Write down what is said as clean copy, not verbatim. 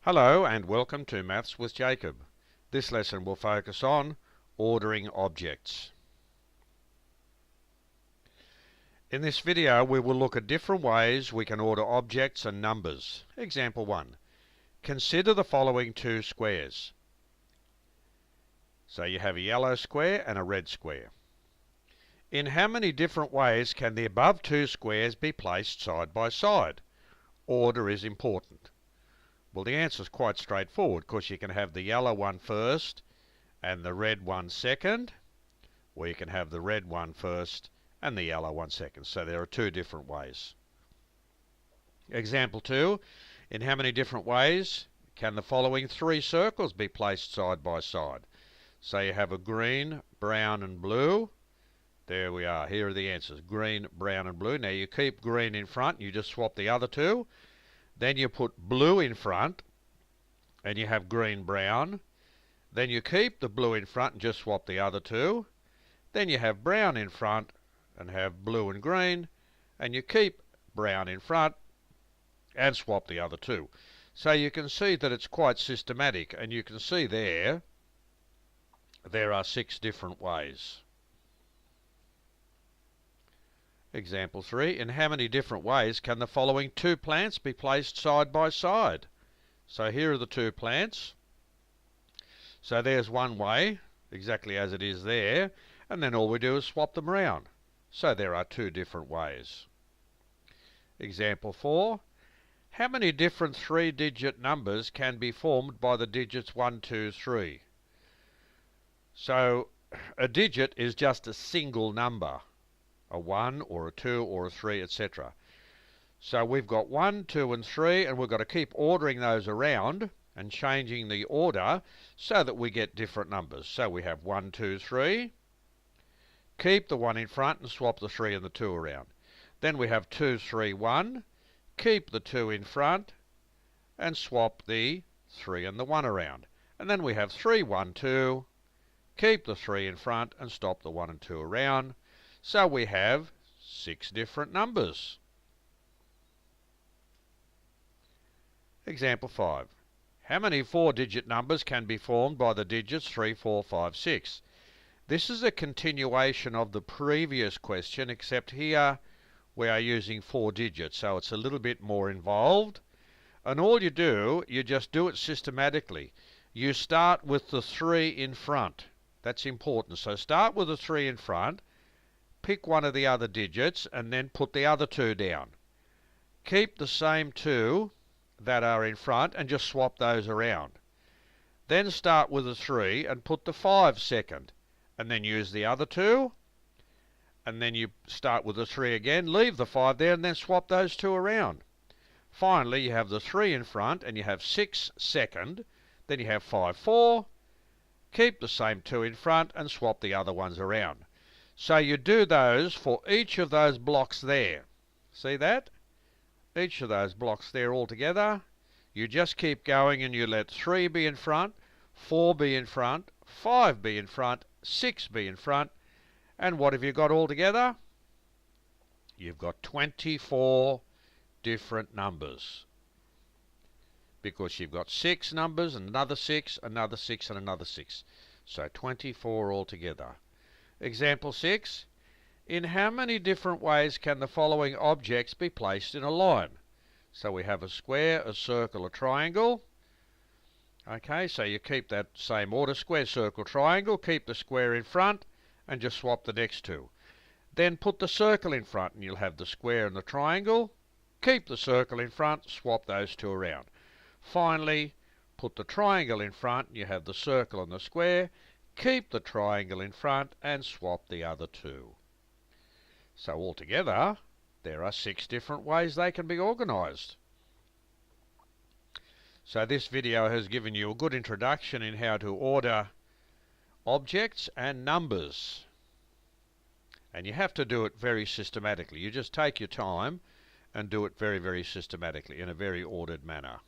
Hello and welcome to Maths with Jacob. This lesson will focus on ordering objects. In this video we will look at different ways we can order objects and numbers. Example 1. Consider the following two squares. So you have a yellow square and a red square. In how many different ways can the above two squares be placed side by side? Order is important. Well, the answer is quite straightforward, because you can have the yellow one first and the red one second, or you can have the red one first and the yellow one second. So there are two different ways. Example 2, in how many different ways can the following three circles be placed side by side? So you have a green, brown and blue. There we are. Here are the answers. Green, brown and blue. Now you keep green in front, you just swap the other two. Then you put blue in front, and you have green, brown. Then you keep the blue in front and just swap the other two. Then you have brown in front and have blue and green, and you keep brown in front and swap the other two. So you can see that it's quite systematic, and you can see there are 6 different ways. Example 3, in how many different ways can the following two plants be placed side by side? So here are the two plants. So there's one way, exactly as it is there, and then all we do is swap them around. So there are 2 different ways. Example 4, how many different 3-digit numbers can be formed by the digits 1, 2, 3? So a digit is just a single number. A 1 or a 2 or a 3, etc. So we've got 1, 2 and 3, and we've got to keep ordering those around and changing the order so that we get different numbers. So we have 1, 2, 3, keep the 1 in front and swap the 3 and the 2 around. Then we have 2, 3, 1, keep the 2 in front and swap the 3 and the 1 around. And then we have 3, 1, 2, keep the 3 in front and stop the 1 and 2 around. So we have 6 different numbers. Example 5. How many 4-digit numbers can be formed by the digits 3, 4, 5, 6? This is a continuation of the previous question, except here we are using 4 digits, so it's a little bit more involved. And all you do, you just do it systematically. You start with the 3 in front. That's important. So start with the 3 in front. Pick one of the other digits and then put the other 2 down. Keep the same 2 that are in front and just swap those around. Then start with the 3 and put the 5 second, and then use the other 2, and then you start with the 3 again, leave the 5 there and then swap those 2 around. Finally you have the 3 in front and you have 6 second, then you have 5, 4, keep the same 2 in front and swap the other ones around. So you do those for each of those blocks there. See that? Each of those blocks there all together. You just keep going and you let 3 be in front, 4 be in front, 5 be in front, 6 be in front. And what have you got all together? You've got 24 different numbers. Because you've got 6 numbers, another 6, another 6 and another 6. So 24 altogether. Example 6. In how many different ways can the following objects be placed in a line? So we have a square, a circle, a triangle. Okay, so you keep that same order. Square, circle, triangle. Keep the square in front and just swap the next 2. Then put the circle in front and you'll have the square and the triangle. Keep the circle in front, swap those 2 around. Finally, put the triangle in front and you have the circle and the square. Keep the triangle in front and swap the other 2. So altogether, there are 6 different ways they can be organised. So this video has given you a good introduction in how to order objects and numbers. And you have to do it very systematically. You just take your time and do it very, very systematically in a very ordered manner.